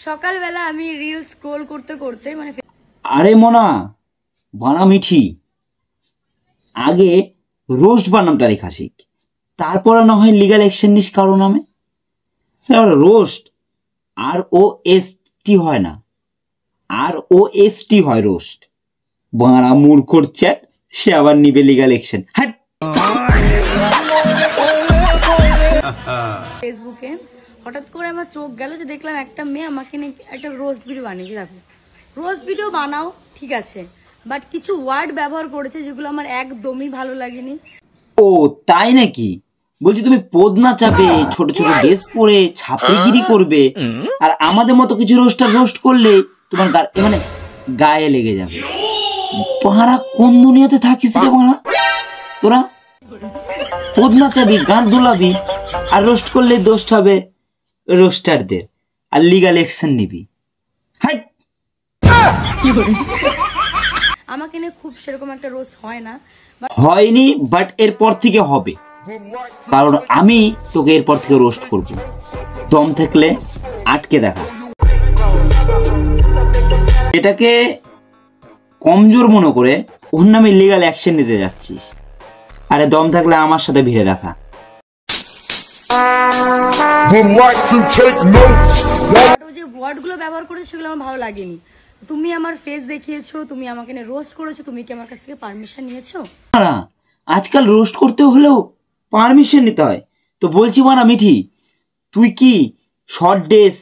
সকালবেলা আমি reel scroll করতে করতে মানে আরে মনা বানা মিঠি আগে রোস্ট বানামটা লেখা শিখ, তারপর না হয় লিগাল অ্যাকশন নিস কারো নামে। রোস্ট ROST হয় না, ROST হয় রোস্ট। বাঁড়া মূর্খর চ্যাট, সে আবার নিবে লিগাল অ্যাকশন। হ্যাঁ ফেসবুকে হঠাৎ করে আমার চোখ গেল যে দেখলাম একটা মেয়ে আমাকে নিয়ে একটা রোস্ট ভিডিও বানিয়েছে। দেখো রোস্ট ভিডিও বানাও ঠিক আছে, বাট কিছু ওয়ার্ড ব্যবহার করেছে যেগুলো আমার একদমই ভালো লাগেনি। ও তাই নাকি? বলছি তুমি পদনা চাপে ছোট ছোট ড্রেস পরে ছাপড়িগিরি করবে, আর আমাদের মতো কিছু রোস্ট করলে তোমার মানে গায়ে লেগে যাবে। তোরা কোন দুনিয়াতে থাকিস রে বাড়া? তোরা পদনা চাবি, গান দোলাবি, আর রোস্ট করলে দোষ হবে রোস্টারদের, আর লিগাল অ্যাকশন নিবি। হাই আমাকে নিয়ে খুব সেরকম একটা রোস্ট হয় না, হয়নি, বাট এরপর থেকে হবে, কারণ আমি তোকে এরপর থেকে রোস্ট করব। দম থাকলে আটকে দেখা। এটাকে কমজোর মনে করে ওর নামে লিগাল অ্যাকশন নিতে যাচ্ছিস। আরে দম থাকলে আমার সাথে ভিড়ে দেখা। যে ওয়ার্ডগুলো ব্যবহার করেছে সেগুলো আমার ভালো লাগেনি। তুমি আমার ফেস দেখিয়েছো, তুমি আমাকে নিয়ে রোস্ট করেছো, তুমি কি আমার কাছ থেকে পারমিশন নিয়েছো? না, আজকাল রোস্ট করতে হলেও পারমিশন নিতে হয়। তো বলছি মানা মিঠি, তুই কি শর্ট ড্রেস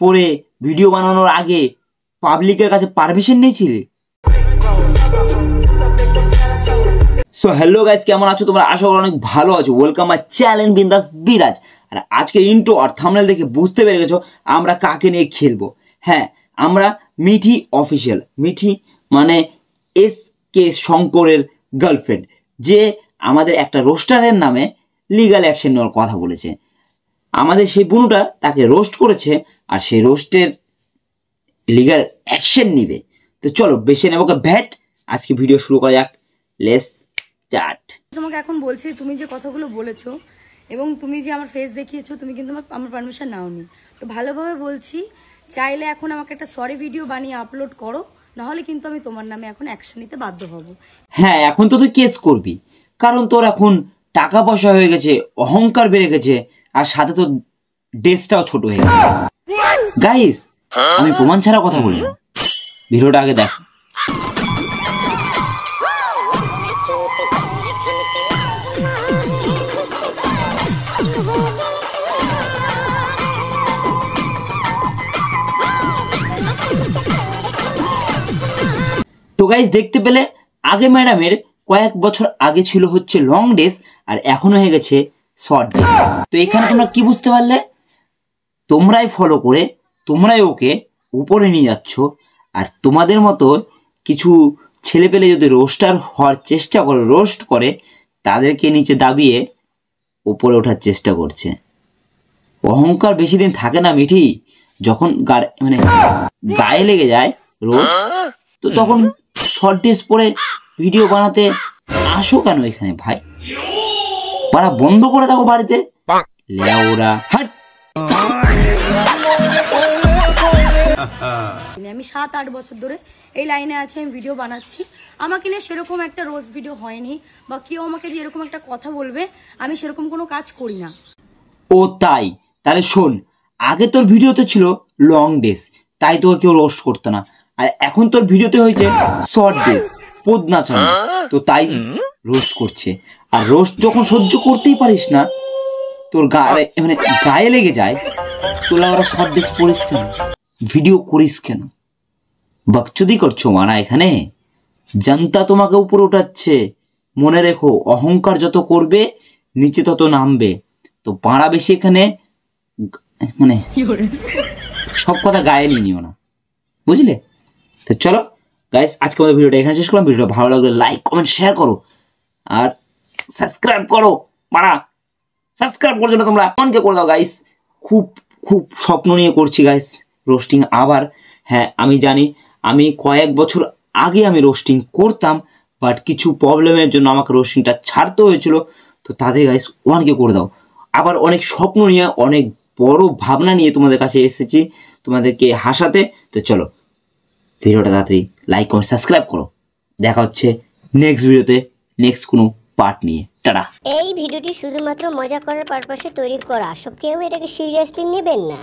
পরে ভিডিও বানানোর আগে পাবলিকের কাছে পারমিশন নিয়েছিলি? সো হ্যালো গাইস, কেমন আছো তোমরা? আশা করি অনেক ভালো আছো। ওয়েলকাম মাই চ্যানেল বিন্দাস বিরাজ। আর আজকের ইন্ট্রো আর থাম্বনেল দেখে বুঝতে পেরে গেছো আমরা কাকে নিয়ে খেলবো। হ্যাঁ, আমরা মিঠি অফিসিয়াল। মিঠি মানে SK শঙ্করের গার্লফ্রেন্ড, যে আমাদের একটা রোস্টারের নামে লিগাল অ্যাকশন নেওয়ার কথা বলেছে। আমাদের সেই বুনুটা তাকে রোস্ট করেছে, আর সেই রোস্টের লিগাল অ্যাকশন নিবে। তো চলো বেশি নেবো ভ্যাট, আজকে ভিডিও শুরু করা যাক। Let's start. তোমাকে এখন বলছি, তুমি যে কথাগুলো বলেছো এবং তুমি যে আমার ফেস দেখিয়েছো, তুমি কিন্তু আমার পারমিশন নাওনি। তো ভালোভাবে বলছি, চাইলে এখন আমাকে একটা সরি ভিডিও বানিয়ে আপলোড করো, নাহলে কিন্তু আমি তোমার নামে এখন অ্যাকশন নিতে বাধ্য হব। হ্যাঁ, এখন তো তুই কেস করবি, কারণ তোর এখন টাকা পয়সা হয়ে গেছে, অহংকার বেড়ে গেছে, আর সাথে তো ড্রেসটাও ছোট হয়ে গেছে। গাইস, আমি প্রমাণ ছাড়া কথা বলি না, ভিডিওটা আগে দেখ। তো গাইস দেখতে পেলে আগে ম্যাডামের কয়েক বছর আগে ছিল হচ্ছে লং ড্রেস, আর এখন হয়ে গেছে শর্ট ড্রেস। তো এখানে তোমরা কি বুঝতে পারলে? তোমরাই ফলো করে তোমরাই ওকে উপরে নিয়ে যাচ্ছ, আর তোমাদের মতো কিছু ছেলে পেলে যদি রোস্টার হওয়ার চেষ্টা করে, রোস্ট করে, তাদেরকে নিচে দাবিয়ে উপরে ওঠার চেষ্টা করছে। অহংকার বেশি দিন থাকে না মিঠি। যখন মানে গায়ে লেগে যায় রোস্ট, তো তখন শর্ট ড্রেস পরে ভিডিও বানাতে আসো কেন এখানে ভাই? পারা বন্ধ করে থাকো বাড়িতে। লেওরা হাট। আমি 7-8 বছর ধরে এই লাইনে আছি, আমি ভিডিও বানাচ্ছি। আমাকে নিয়ে সেরকম একটা রোস্ট ভিডিও হয়নি, বা কেউ আমাকে যে এরকম একটা কথা বলবে, আমি সেরকম কোনো কাজ করি না। ও তাই? তাহলে শোন, আগে তোর ভিডিওতে ছিল লং ড্রেস, তাই তোকে কেউ রোস্ট করতো না, আর এখন তোর ভিডিওতে হয়েছে শর্ট ড্রেস, পদনা চানা, তো তাই রোস্ট করছে। আর রোস্ট যখন সহ্য করতেই পারিস না, তোর মানে গায়ে লেগে যায়, তোলা ওরা শর্ট ড্রেস পরিস কেন, ভিডিও করিস কেন? বাকচুদি করছো মানা এখানে। জনতা তোমাকে উপরে উঠাচ্ছে, মনে রেখো অহংকার যত করবে নিচে তত নামবে। তো পাড়া বেশি এখানে মানে সব কথা গায়ে নিও না, বুঝলে? তো চলো গাইস, আজকে আমাদের ভিডিওটা এখানে শেষ করলাম। ভিডিওটা ভালো লাগলে লাইক কমেন্ট শেয়ার করো, আর সাবস্ক্রাইব করো। পাড়া সাবস্ক্রাইব করছো না তোমরা, মনকে করে দাও গাইস। খুব খুব স্বপ্ন নিয়ে করছি গাইস রোস্টিং আবার। হ্যাঁ আমি জানি, আমি কয়েক বছর আগে আমি রোস্টিং করতাম, বাট কিছু প্রবলেমের জন্য আমাকে রোস্টিংটা ছাড়তে হয়েছিল। তো তাদের গাইস ওয়ানকে করে দাও। আবার অনেক স্বপ্ন নিয়ে, অনেক বড় ভাবনা নিয়ে তোমাদের কাছে এসেছি। তোমাদেরকে হাসাতে। তো চলো ভিডিওটা তাড়াতাড়ি লাইক কমেন্ট সাবস্ক্রাইব করো। দেখা হচ্ছে নেক্সট ভিডিওতে, নেক্সট কোনো পার্ট নিয়ে। টাটা। এই ভিডিওটি শুধুমাত্র মজা করার পারপাসে তৈরি করা, সব কেউ এটাকে সিরিয়াসলি নেবেন না।